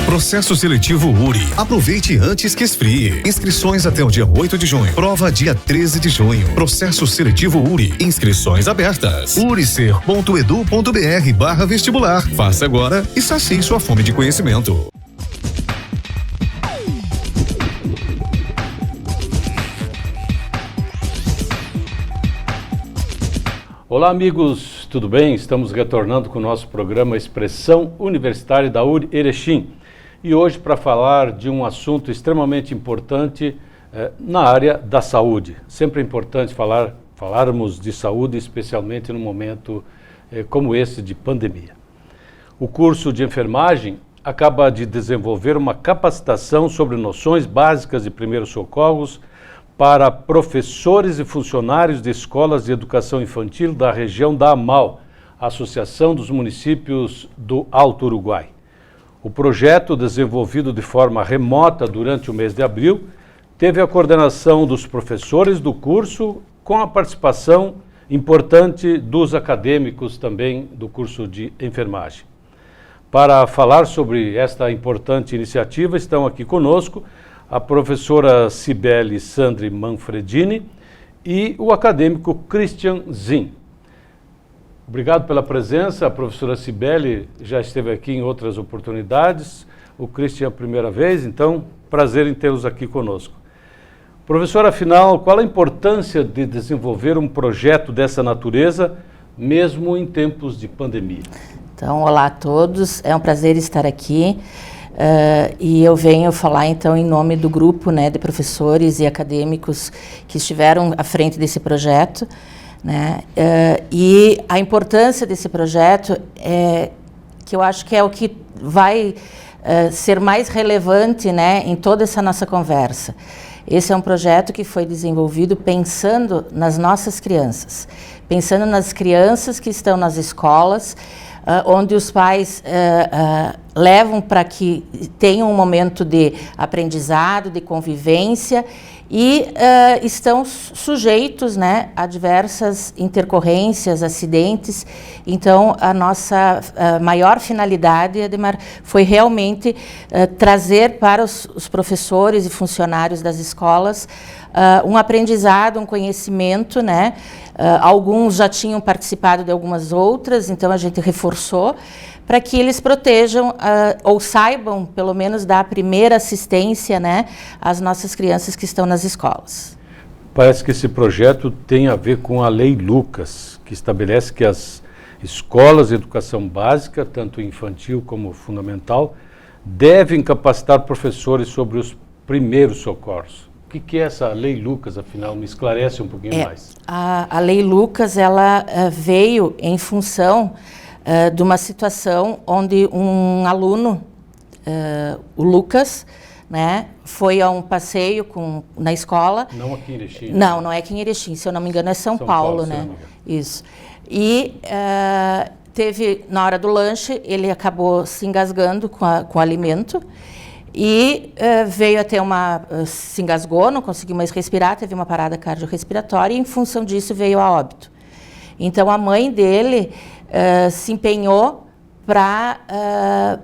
Processo seletivo URI. Aproveite antes que esfrie. Inscrições até o dia 8 de junho. Prova dia 13 de junho. Processo seletivo URI. Inscrições abertas. uricer.edu.br/vestibular. Faça agora e sacie sua fome de conhecimento. Olá amigos, tudo bem? Estamos retornando com o nosso programa Expressão Universitária da URI Erechim. E hoje para falar de um assunto extremamente importante na área da saúde. Sempre é importante falarmos de saúde, especialmente num momento como esse de pandemia. O curso de enfermagem acaba de desenvolver uma capacitação sobre noções básicas de primeiros socorros para professores e funcionários de escolas de educação infantil da região da AMAL, Associação dos Municípios do Alto Uruguai. O projeto, desenvolvido de forma remota durante o mês de abril, teve a coordenação dos professores do curso, com a participação importante dos acadêmicos também do curso de enfermagem. Para falar sobre esta importante iniciativa, estão aqui conosco a professora Cibele Sandri Manfredini e o acadêmico Christian Zin. Obrigado pela presença. A professora Cibele já esteve aqui em outras oportunidades, o Christian a primeira vez, então prazer em tê-los aqui conosco. Professora, afinal, qual a importância de desenvolver um projeto dessa natureza, mesmo em tempos de pandemia? Então, olá a todos, é um prazer estar aqui. E eu venho falar então em nome do grupo, né, de professores e acadêmicos que estiveram à frente desse projeto, né, e a importância desse projeto é que eu acho que é o que vai ser mais relevante, né, em toda essa nossa conversa. Esse é um projeto que foi desenvolvido pensando nas nossas crianças, pensando nas crianças que estão nas escolas, onde os pais levam para que tenham um momento de aprendizado, de convivência e estão sujeitos, né, a diversas intercorrências, acidentes. Então, a nossa maior finalidade, Ademar, foi realmente trazer para os professores e funcionários das escolas um aprendizado, um conhecimento, né? Alguns já tinham participado de algumas outras, então a gente reforçou para que eles protejam ou saibam, pelo menos, dar a primeira assistência, né, às nossas crianças que estão nas escolas. Parece que esse projeto tem a ver com a Lei Lucas, que estabelece que as escolas de educação básica, tanto infantil como fundamental, devem capacitar professores sobre os primeiros socorros. O que é essa Lei Lucas, afinal? Me esclarece um pouquinho mais. A Lei Lucas, ela veio em função de uma situação onde um aluno, o Lucas, né, foi a um passeio na escola. Não aqui em Erechim? Não é aqui em Erechim, se eu não me engano é São Paulo, né? Isso. E teve, na hora do lanche, ele acabou se engasgando com o alimento e veio a ter se engasgou, não conseguiu mais respirar, teve uma parada cardiorrespiratória e em função disso veio a óbito. Então a mãe dele se empenhou para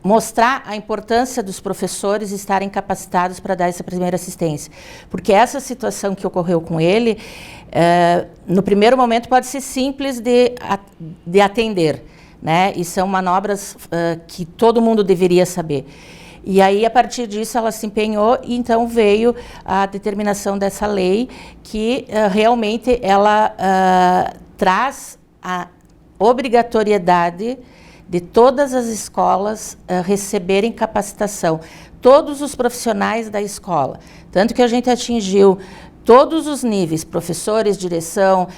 mostrar a importância dos professores estarem capacitados para dar essa primeira assistência. Porque essa situação que ocorreu com ele, no primeiro momento pode ser simples de atender, né? E são manobras que todo mundo deveria saber. E aí, a partir disso, ela se empenhou e então veio a determinação dessa lei que realmente ela traz a obrigatoriedade de todas as escolas receberem capacitação, todos os profissionais da escola. Tanto que a gente atingiu todos os níveis, professores, direção,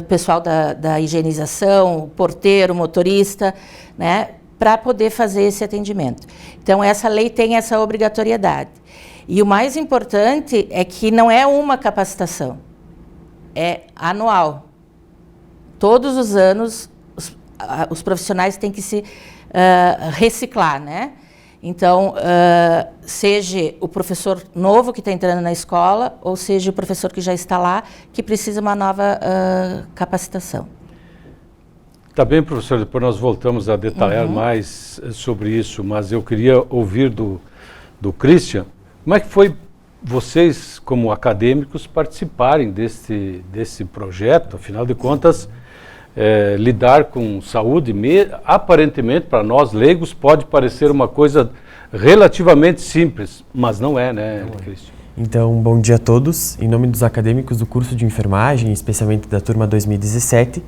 pessoal da higienização, porteiro, motorista, né, para poder fazer esse atendimento. Então, essa lei tem essa obrigatoriedade. E o mais importante é que não é uma capacitação, é anual. Todos os anos, os profissionais têm que se reciclar, né? Então, seja o professor novo que está entrando na escola, ou seja o professor que já está lá, que precisa uma nova capacitação. Tá bem, professor, depois nós voltamos a detalhar mais sobre isso, mas eu queria ouvir do Christian, como é que foi vocês, como acadêmicos, participarem desse projeto? Afinal de contas, lidar com saúde, aparentemente, para nós leigos, pode parecer uma coisa relativamente simples, mas não é, né, Christian? Então, bom dia a todos. Em nome dos acadêmicos do curso de enfermagem, especialmente da turma 2017,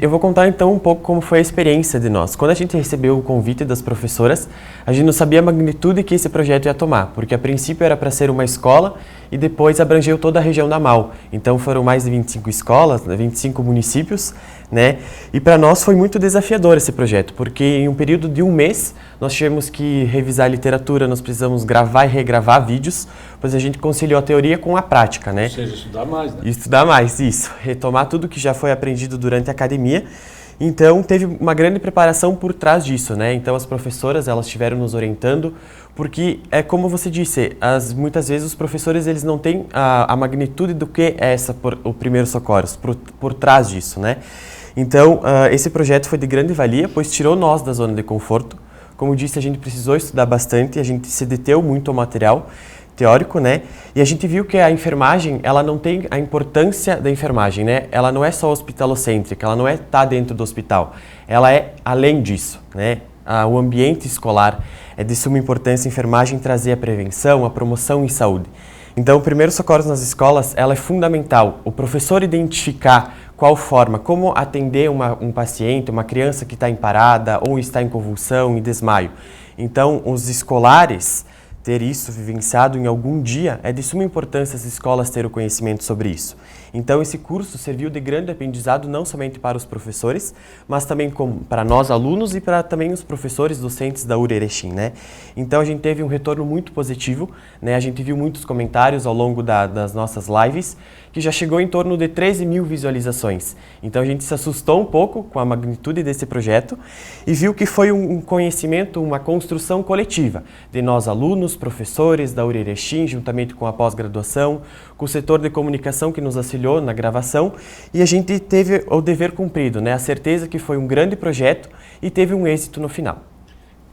eu vou contar então um pouco como foi a experiência de nós. Quando a gente recebeu o convite das professoras, a gente não sabia a magnitude que esse projeto ia tomar, porque a princípio era para ser uma escola e depois abrangeu toda a região da MAU. Então foram mais de 25 escolas, 25 municípios, né? E para nós foi muito desafiador esse projeto, porque em um período de um mês nós tivemos que revisar a literatura, nós precisamos gravar e regravar vídeos, pois a gente conciliou a teoria com a prática, né? Ou seja, estudar mais, né? Estudar mais, isso. Retomar tudo que já foi aprendido durante a academia. Então, teve uma grande preparação por trás disso, né? Então, as professoras, elas estiveram nos orientando, porque é como você disse, muitas vezes os professores, eles não têm a magnitude do que é o primeiro socorros, por trás disso, né? Então, esse projeto foi de grande valia, pois tirou nós da zona de conforto. Como disse, a gente precisou estudar bastante, a gente se deteu muito ao material teórico, né? E a gente viu que a enfermagem, ela não tem a importância da enfermagem, né? Ela não é só hospitalocêntrica, ela não é estar dentro do hospital. Ela é além disso, né? O ambiente escolar é de suma importância a enfermagem trazer a prevenção, a promoção em saúde. Então, o primeiro socorro nas escolas, ela é fundamental. O professor identificar qual forma, como atender um paciente, uma criança que está em parada ou está em convulsão e desmaio. Então, os escolares ter isso vivenciado em algum dia, é de suma importância as escolas terem o conhecimento sobre isso. Então, esse curso serviu de grande aprendizado não somente para os professores, mas também para nós alunos e para também os professores docentes da URI Erechim, né? Então, a gente teve um retorno muito positivo, né? A gente viu muitos comentários ao longo das nossas lives, que já chegou em torno de 13 mil visualizações. Então, a gente se assustou um pouco com a magnitude desse projeto e viu que foi um conhecimento, uma construção coletiva de nós alunos, professores da URI Erechim, juntamente com a pós-graduação, com o setor de comunicação que nos auxiliou na gravação, e a gente teve o dever cumprido, né? A certeza que foi um grande projeto e teve um êxito no final.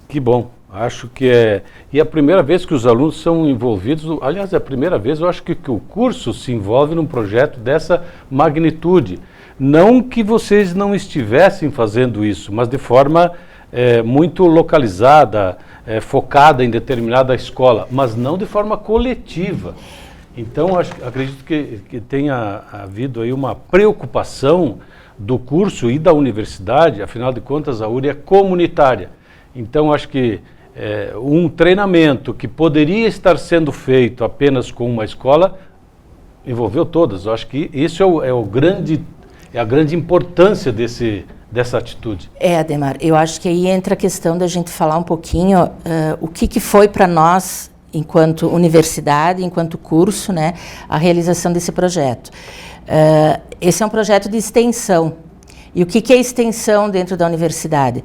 Que bom, acho que é... E é a primeira vez que os alunos são envolvidos, aliás, é a primeira vez, eu acho que o curso se envolve num projeto dessa magnitude. Não que vocês não estivessem fazendo isso, mas de forma muito localizada, focada em determinada escola, mas não de forma coletiva. Então, acredito que tenha havido aí uma preocupação do curso e da universidade, afinal de contas a URI é comunitária. Então, acho que um treinamento que poderia estar sendo feito apenas com uma escola, envolveu todas. Eu acho que isso é a grande importância dessa atitude. Ademar, eu acho que aí entra a questão da gente falar um pouquinho o que foi para nós, enquanto universidade, enquanto curso, né, a realização desse projeto. Esse é um projeto de extensão. E o que é extensão dentro da universidade?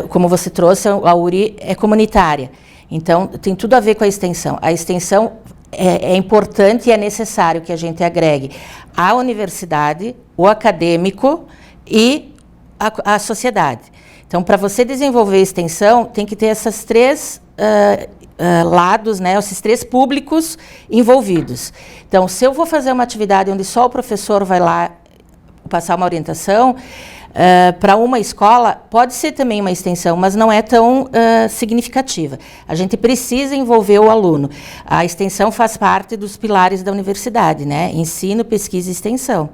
Como você trouxe, a URI é comunitária. Então, tem tudo a ver com a extensão. A extensão é importante e é necessário que a gente agregue a universidade, o acadêmico e a sociedade. Então, para você desenvolver extensão, tem que ter esses três lados, né, esses três públicos envolvidos. Então, se eu vou fazer uma atividade onde só o professor vai lá passar uma orientação, para uma escola, pode ser também uma extensão, mas não é tão significativa. A gente precisa envolver o aluno. A extensão faz parte dos pilares da universidade, né? Ensino, pesquisa e extensão.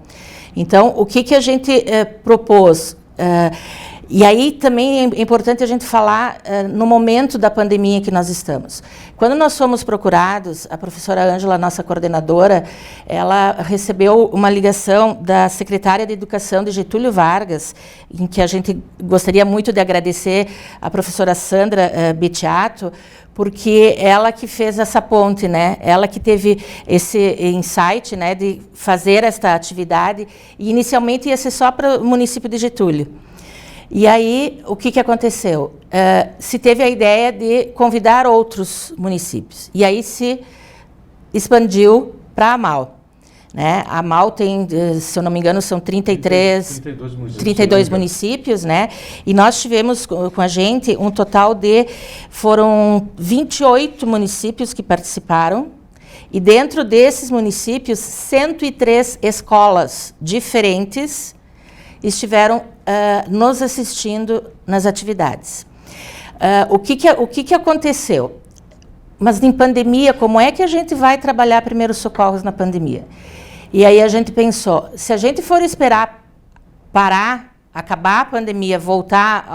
Então, o que a gente propôs? E aí também é importante a gente falar no momento da pandemia que nós estamos. Quando nós fomos procurados, a professora Ângela, nossa coordenadora, ela recebeu uma ligação da secretária de Educação de Getúlio Vargas, em que a gente gostaria muito de agradecer a professora Sandra Bettiato, porque ela que fez essa ponte, né? Ela que teve esse insight, né, de fazer esta atividade, e inicialmente ia ser só para o município de Getúlio. E aí, o que aconteceu? Se teve a ideia de convidar outros municípios. E aí se expandiu para a MAU. né? A MAU tem, se eu não me engano, são 32 municípios, né? E nós tivemos com a gente um total foram 28 municípios que participaram, e dentro desses municípios, 103 escolas diferentes estiveram nos assistindo nas atividades. O que aconteceu? Mas em pandemia, como é que a gente vai trabalhar primeiros socorros na pandemia? E aí a gente pensou, se a gente for esperar parar, acabar a pandemia, voltar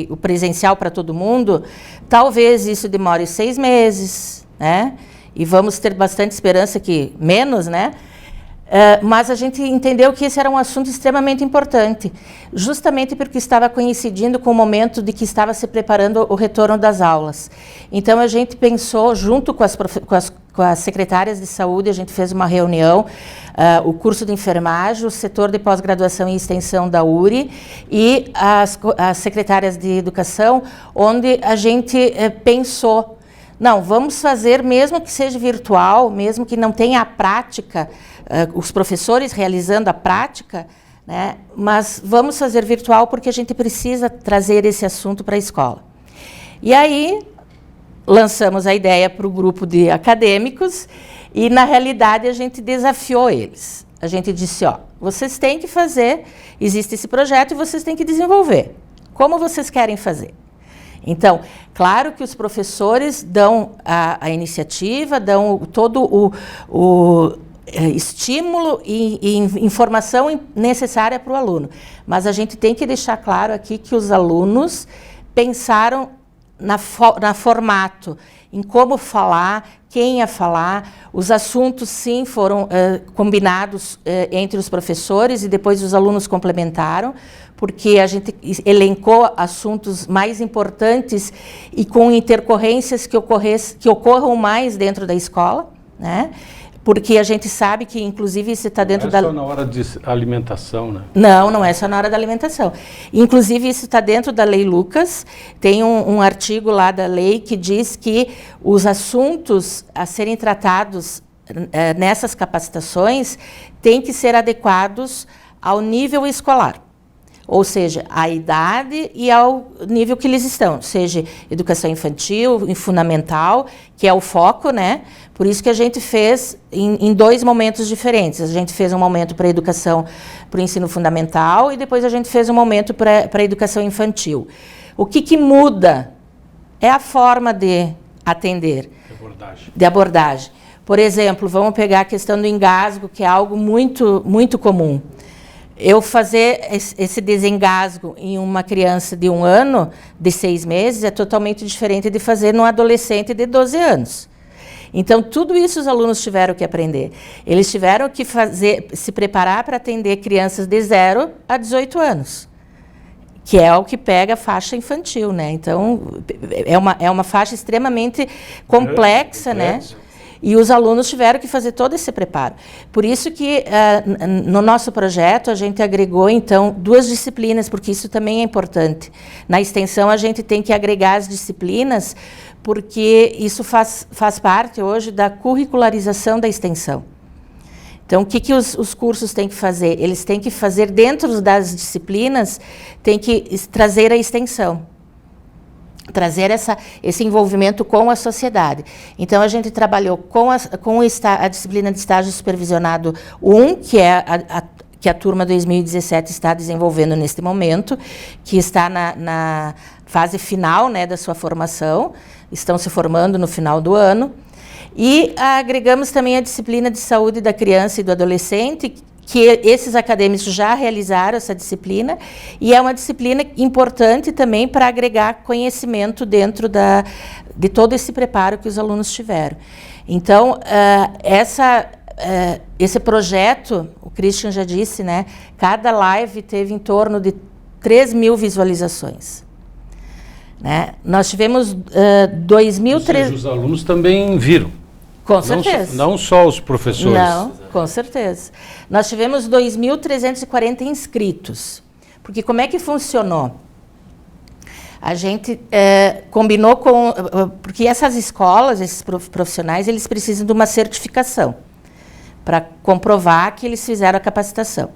o presencial para todo mundo, talvez isso demore 6 meses, né? E vamos ter bastante esperança que menos, né? Mas a gente entendeu que esse era um assunto extremamente importante, justamente porque estava coincidindo com o momento de que estava se preparando o retorno das aulas. Então, a gente pensou, junto com as secretárias de saúde, a gente fez uma reunião, o curso de enfermagem, o setor de pós-graduação e extensão da URI e as secretárias de educação, onde a gente pensou, não, vamos fazer, mesmo que seja virtual, mesmo que não tenha a prática, os professores realizando a prática, né, mas vamos fazer virtual porque a gente precisa trazer esse assunto para a escola. E aí, lançamos a ideia para o grupo de acadêmicos e, na realidade, a gente desafiou eles. A gente disse, ó, vocês têm que fazer, existe esse projeto e vocês têm que desenvolver. Como vocês querem fazer? Então, claro que os professores dão a iniciativa, dão todo o estímulo e informação necessária para o aluno. Mas a gente tem que deixar claro aqui que os alunos pensaram na formato, em como falar, quem ia falar. Os assuntos, sim, foram combinados entre os professores e depois os alunos complementaram, porque a gente elencou assuntos mais importantes e com intercorrências que ocorram mais dentro da escola, né? Porque a gente sabe que, inclusive, isso está dentro da... Não é só na hora de alimentação, né? Não é só na hora da alimentação. Inclusive, isso está dentro da Lei Lucas. Tem um artigo lá da lei que diz que os assuntos a serem tratados nessas capacitações têm que ser adequados ao nível escolar. Ou seja, à idade e ao nível que eles estão, seja educação infantil, fundamental, que é o foco, né? Por isso que a gente fez em 2 momentos diferentes. A gente fez um momento para a educação, para o ensino fundamental, e depois a gente fez um momento para a educação infantil. O que muda é a forma de atender, de abordagem. Por exemplo, vamos pegar a questão do engasgo, que é algo muito, muito comum. Eu fazer esse desengasgo em uma criança de 1 ano, de 6 meses, é totalmente diferente de fazer num adolescente de 12 anos. Então, tudo isso os alunos tiveram que aprender. Eles tiveram que se preparar para atender crianças de 0 a 18 anos, que é o que pega a faixa infantil, né? Então, é uma faixa extremamente complexa, né? E os alunos tiveram que fazer todo esse preparo. Por isso que, no nosso projeto, a gente agregou, então, 2 disciplinas, porque isso também é importante. Na extensão, a gente tem que agregar as disciplinas, porque isso faz parte, hoje, da curricularização da extensão. Então, o que os cursos têm que fazer? Eles têm que fazer, dentro das disciplinas, tem que trazer a extensão. Trazer esse envolvimento com a sociedade. Então, a gente trabalhou com a disciplina de estágio supervisionado 1, que é que a turma 2017 está desenvolvendo neste momento, que está na fase final, né, da sua formação, estão se formando no final do ano. E agregamos também a disciplina de saúde da criança e do adolescente, que esses acadêmicos já realizaram essa disciplina, e é uma disciplina importante também para agregar conhecimento dentro de todo esse preparo que os alunos tiveram. Então, esse projeto, o Christian já disse, né, cada live teve em torno de 3.000 visualizações. Né? Nós tivemos 2.300... Ou seja, os alunos também viram. Com certeza. Não só os professores. Não, com certeza. Nós tivemos 2.340 inscritos. Porque como é que funcionou? A gente combinou com... Porque essas escolas, esses profissionais, eles precisam de uma certificação para comprovar que eles fizeram a capacitação.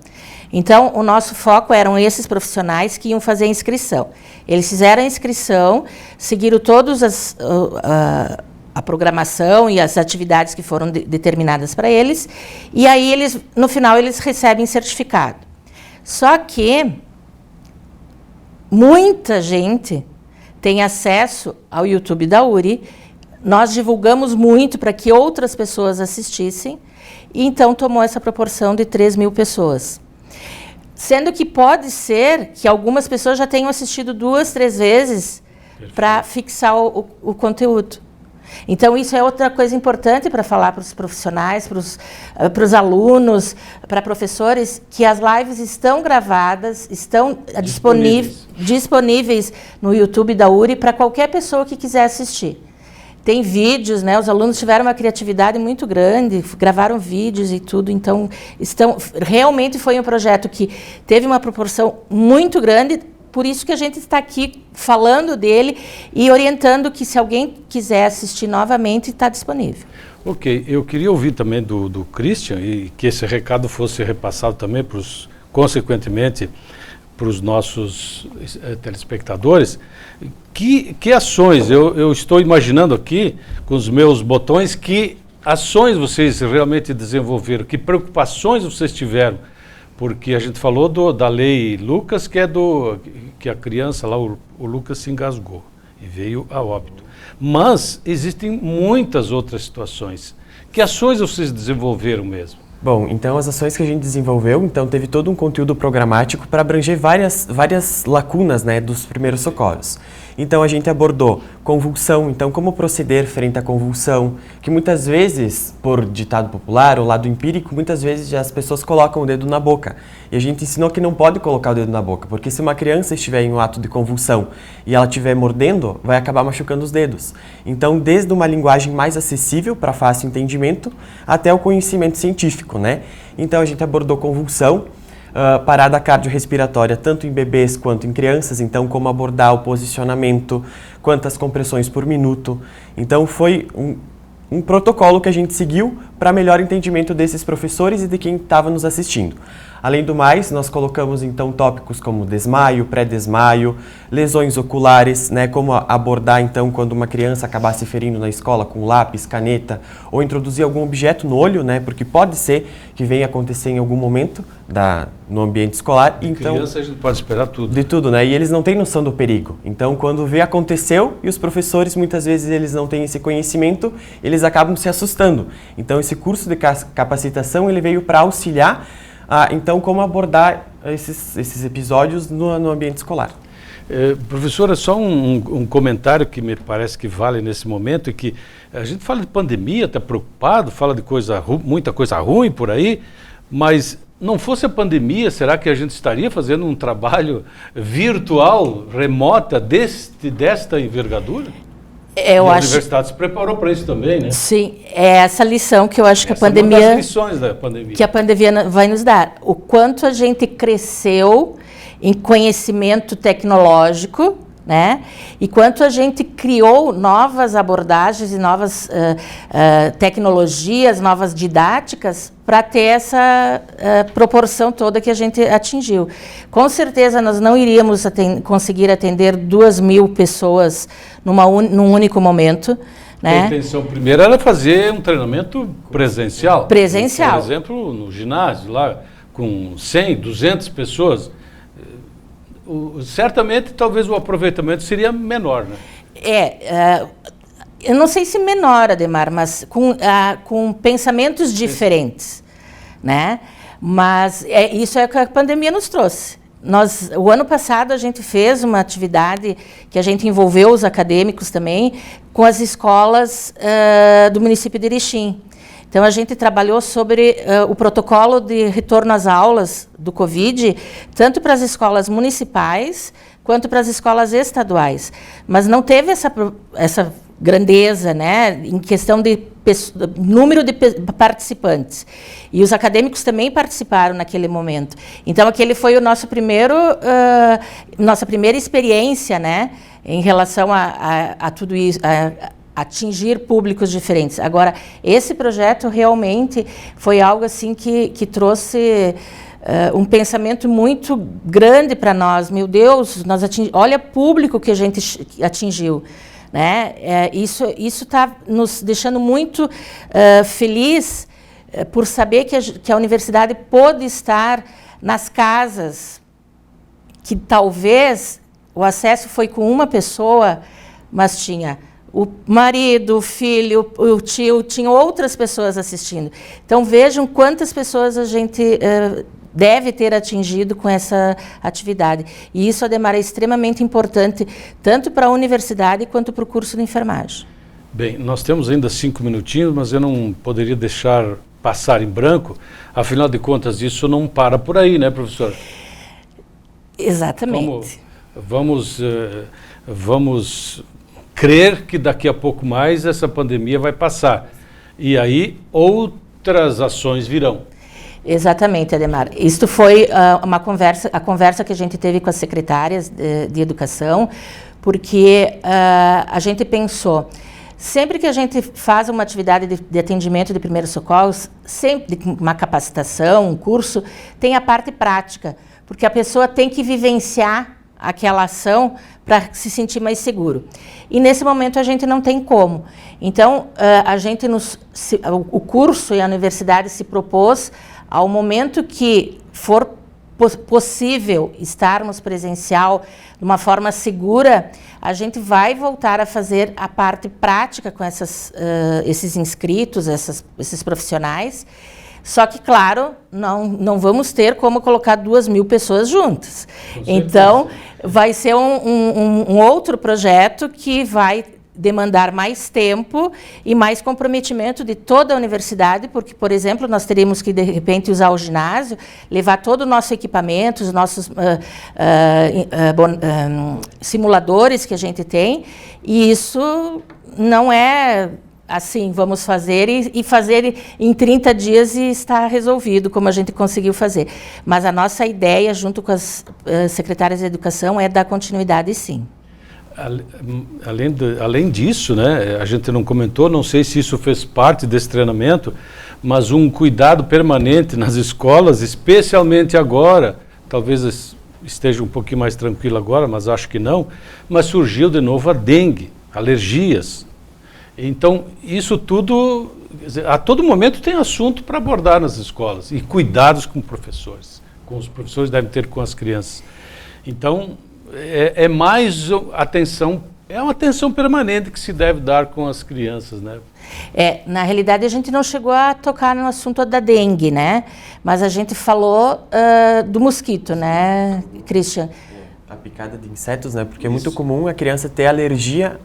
Então, o nosso foco eram esses profissionais que iam fazer a inscrição. Eles fizeram a inscrição, seguiram todas a programação e as atividades que foram determinadas para eles, e aí no final eles recebem certificado. Só que muita gente tem acesso ao YouTube da URI, nós divulgamos muito para que outras pessoas assistissem, e então tomou essa proporção de 3.000 pessoas. Sendo que pode ser que algumas pessoas já tenham assistido 2, 3 vezes para fixar o conteúdo. Então, isso é outra coisa importante para falar para os profissionais, para os alunos, para professores, que as lives estão gravadas, estão disponíveis no YouTube da URI para qualquer pessoa que quiser assistir. Tem vídeos, né? Os alunos tiveram uma criatividade muito grande, gravaram vídeos e tudo, então realmente foi um projeto que teve uma proporção muito grande, por isso que a gente está aqui falando dele e orientando que se alguém quiser assistir novamente, está disponível. Ok, eu queria ouvir também do Christian e que esse recado fosse repassado também consequentemente, para os nossos telespectadores. Que ações, eu estou imaginando aqui, com os meus botões, que ações vocês realmente desenvolveram, que preocupações vocês tiveram, porque a gente falou da lei Lucas, que a criança lá, o Lucas se engasgou e veio a óbito. Mas existem muitas outras situações. Que ações vocês desenvolveram mesmo? Bom, então as ações que a gente desenvolveu, então teve todo um conteúdo programático para abranger várias lacunas, né, dos primeiros socorros. Então a gente abordou convulsão, então como proceder frente à convulsão, que muitas vezes, por ditado popular, ou lado empírico, muitas vezes as pessoas colocam o dedo na boca. E a gente ensinou que não pode colocar o dedo na boca, porque se uma criança estiver em um ato de convulsão e ela estiver mordendo, vai acabar machucando os dedos. Então, desde uma linguagem mais acessível para fácil entendimento, até o conhecimento científico, né? Então a gente abordou convulsão, parada cardiorrespiratória, tanto em bebês quanto em crianças, então como abordar o posicionamento, quantas compressões por minuto. Então foi um protocolo que a gente seguiu para melhor entendimento desses professores e de quem estava nos assistindo. Além do mais, nós colocamos então tópicos como desmaio, pré-desmaio, lesões oculares, né, como abordar então quando uma criança acabar se ferindo na escola com lápis, caneta, ou introduzir algum objeto no olho, né, porque pode ser que venha acontecer em algum momento no ambiente escolar. De então, criança a gente pode esperar tudo. De tudo, né, e eles não têm noção do perigo. Então, quando vê, aconteceu, e os professores muitas vezes eles não têm esse conhecimento, eles acabam se assustando. Então, esse curso de capacitação ele veio para auxiliar então, como abordar esses episódios no ambiente escolar. Professora, só um comentário que me parece que vale nesse momento, é que a gente fala de pandemia, está preocupado, fala de muita coisa ruim por aí, mas não fosse a pandemia, será que a gente estaria fazendo um trabalho virtual, remota, desta envergadura? A universidade se preparou para isso também, né? Sim, é essa lição que eu acho que a pandemia... é uma das lições da pandemia. Que a pandemia vai nos dar. O quanto a gente cresceu em conhecimento tecnológico, né? E quanto a gente criou novas abordagens e novas tecnologias, novas didáticas para ter essa proporção toda que a gente atingiu. Com certeza nós não iríamos conseguir atender 2.000 pessoas num único momento, né? A intenção primeira era fazer um treinamento presencial. Presencial. Por exemplo, no ginásio, lá com 100, 200 pessoas. Certamente, talvez o aproveitamento seria menor, né? Eu não sei se menor, Ademar, mas com pensamentos diferentes, né? Mas isso é o que a pandemia nos trouxe. O ano passado a gente fez uma atividade que a gente envolveu os acadêmicos também com as escolas do município de Erechim. Então, a gente trabalhou sobre o protocolo de retorno às aulas do Covid, tanto para as escolas municipais quanto para as escolas estaduais. Mas não teve essa grandeza, né, em questão de número de participantes. E os acadêmicos também participaram naquele momento. Então, aquele foi nossa primeira experiência, né, em relação a tudo isso, atingir públicos diferentes. Agora, esse projeto realmente foi algo assim que trouxe um pensamento muito grande para nós. Meu Deus, olha o público que a gente atingiu. Né? Isso está nos deixando muito feliz por saber que a universidade pôde estar nas casas, que talvez o acesso foi com uma pessoa, mas tinha o marido, o filho, o tio, tinham outras pessoas assistindo. Então, vejam quantas pessoas a gente deve ter atingido com essa atividade. E isso, Ademar, é extremamente importante, tanto para a universidade quanto para o curso de enfermagem. Bem, nós temos ainda 5 minutinhos, mas eu não poderia deixar passar em branco. Afinal de contas, isso não para por aí, né, professora? Exatamente. Vamos crer que daqui a pouco mais essa pandemia vai passar. E aí outras ações virão. Exatamente, Ademar. Isto foi a conversa que a gente teve com as secretárias de educação, porque a gente pensou, sempre que a gente faz uma atividade de atendimento de primeiros socorros, sempre uma capacitação, um curso, tem a parte prática, porque a pessoa tem que vivenciar aquela ação para se sentir mais seguro. E nesse momento a gente não tem como. Então, o curso e a universidade se propôs, ao momento que for possível estarmos presencial de uma forma segura, a gente vai voltar a fazer a parte prática com esses inscritos, esses profissionais. Só que, claro, não vamos ter como colocar 2.000 pessoas juntas. Então, vai ser um outro projeto que vai demandar mais tempo e mais comprometimento de toda a universidade, porque, por exemplo, nós teríamos que, de repente, usar o ginásio, levar todo o nosso equipamento, os nossos simuladores que a gente tem, e isso não é assim, vamos fazer e fazer em 30 dias e está resolvido, como a gente conseguiu fazer. Mas a nossa ideia, junto com as secretárias de educação, é dar continuidade, sim. Além disso, né, a gente não comentou, não sei se isso fez parte desse treinamento, mas um cuidado permanente nas escolas, especialmente agora, talvez esteja um pouquinho mais tranquilo agora, mas acho que não, mas surgiu de novo a dengue, alergias. Então, isso tudo, a todo momento tem assunto para abordar nas escolas, e cuidados com os professores devem ter com as crianças. Então, é mais atenção, é uma atenção permanente que se deve dar com as crianças, né? Na realidade, a gente não chegou a tocar no assunto da dengue, né? Mas a gente falou do mosquito, né, Christian? A picada de insetos, né? Porque é muito comum a criança ter alergia.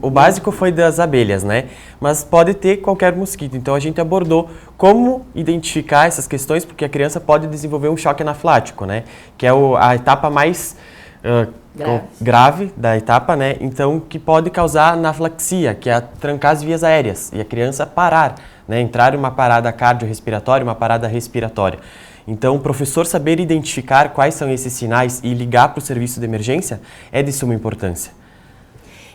O básico foi das abelhas, né? Mas pode ter qualquer mosquito. Então a gente abordou como identificar essas questões, porque a criança pode desenvolver um choque anafilático, né? Que é a etapa mais grave da etapa, né? Então, que pode causar anafilaxia, que é trancar as vias aéreas e a criança parar, né? Entrar em uma parada cardiorrespiratória, uma parada respiratória. Então, o professor saber identificar quais são esses sinais e ligar para o serviço de emergência é de suma importância.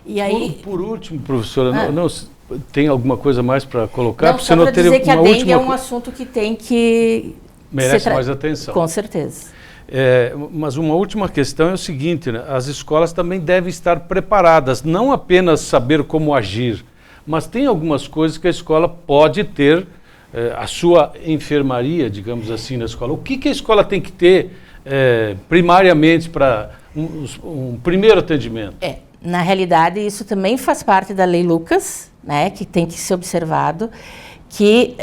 E aí, por último, professora, tem alguma coisa mais para colocar? Não, só para dizer que a dengue é um assunto que tem que... merece mais atenção. Com certeza. Mas uma última questão é o seguinte, né? As escolas também devem estar preparadas, não apenas saber como agir, mas tem algumas coisas que a escola pode ter, a sua enfermaria, digamos assim, na escola. O que a escola tem que ter primariamente para um primeiro atendimento? Na realidade, isso também faz parte da Lei Lucas, né, que tem que ser observado, que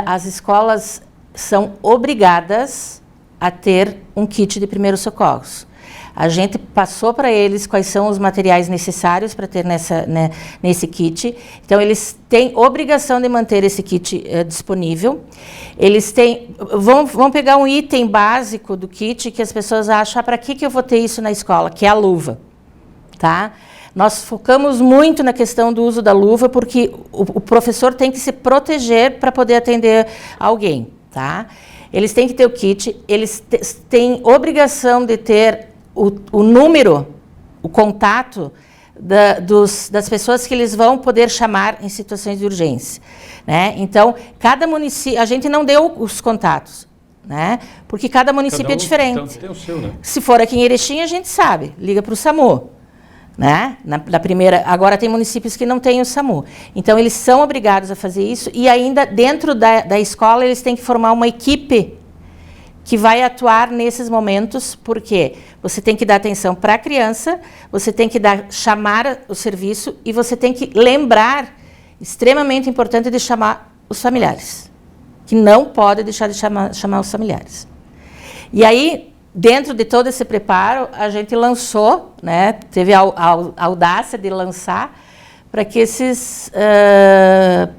as escolas são obrigadas a ter um kit de primeiros socorros. A gente passou para eles quais são os materiais necessários para ter nesse kit. Então, eles têm obrigação de manter esse kit disponível. Eles vão pegar um item básico do kit que as pessoas acham, para que eu vou ter isso na escola? Que é a luva. Tá? Nós focamos muito na questão do uso da luva, porque o professor tem que se proteger para poder atender alguém. Tá? Eles têm que ter o kit, eles têm obrigação de ter o número, o contato das pessoas que eles vão poder chamar em situações de urgência, né? Então, cada município, a gente não deu os contatos, né? Porque cada município é diferente. Então, tem o seu, né? Se for aqui em Erechim, a gente sabe, liga para o SAMU, né? Na primeira, agora tem municípios que não têm o SAMU. Então, eles são obrigados a fazer isso e ainda dentro da escola eles têm que formar uma equipe que vai atuar nesses momentos, porque você tem que dar atenção para a criança, você tem que chamar o serviço e você tem que lembrar, extremamente importante, de chamar os familiares, que não pode deixar de chamar os familiares. E aí, dentro de todo esse preparo, a gente lançou, né, teve a audácia de lançar, para que esses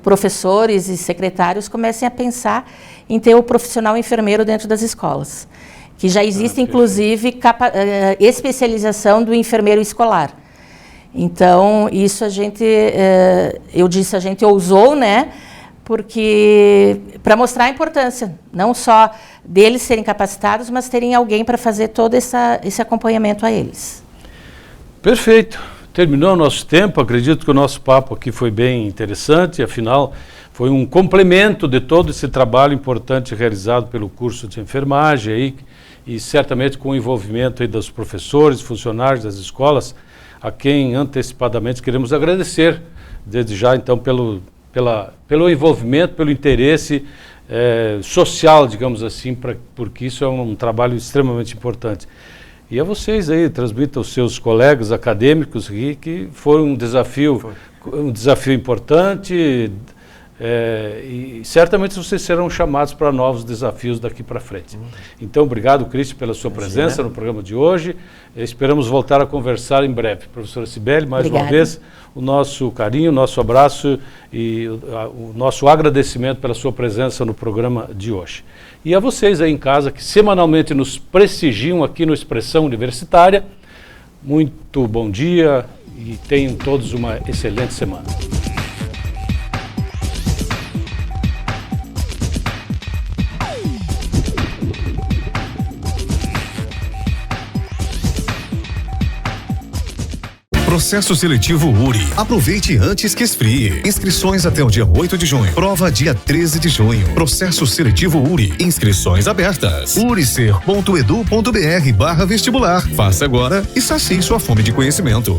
professores e secretários comecem a pensar em ter o profissional enfermeiro dentro das escolas. Que já existe, inclusive, especialização do enfermeiro escolar. Então, isso a gente, a gente ousou, né? Porque, para mostrar a importância, não só deles serem capacitados, mas terem alguém para fazer todo esse acompanhamento a eles. Perfeito. Terminou o nosso tempo, acredito que o nosso papo aqui foi bem interessante, afinal foi um complemento de todo esse trabalho importante realizado pelo curso de enfermagem aí, e certamente com o envolvimento aí dos professores, funcionários das escolas, a quem antecipadamente queremos agradecer, desde já então pelo envolvimento, pelo interesse social, digamos assim, porque isso é um trabalho extremamente importante. E a vocês aí, transmitam aos seus colegas acadêmicos que foi um desafio importante e certamente vocês serão chamados para novos desafios daqui para frente. Então, obrigado, Cristian, pela sua presença no programa de hoje. Esperamos voltar a conversar em breve. Professora Cibele, mais uma vez, o nosso carinho, o nosso abraço e o nosso agradecimento pela sua presença no programa de hoje. E a vocês aí em casa que semanalmente nos prestigiam aqui no Expressão Universitária, muito bom dia e tenham todos uma excelente semana. Processo seletivo URI. Aproveite antes que esfrie. Inscrições até o dia 8 de junho. Prova dia 13 de junho. Processo seletivo URI. Inscrições abertas. uricer.edu.br/vestibular. Faça agora e sacie sua fome de conhecimento.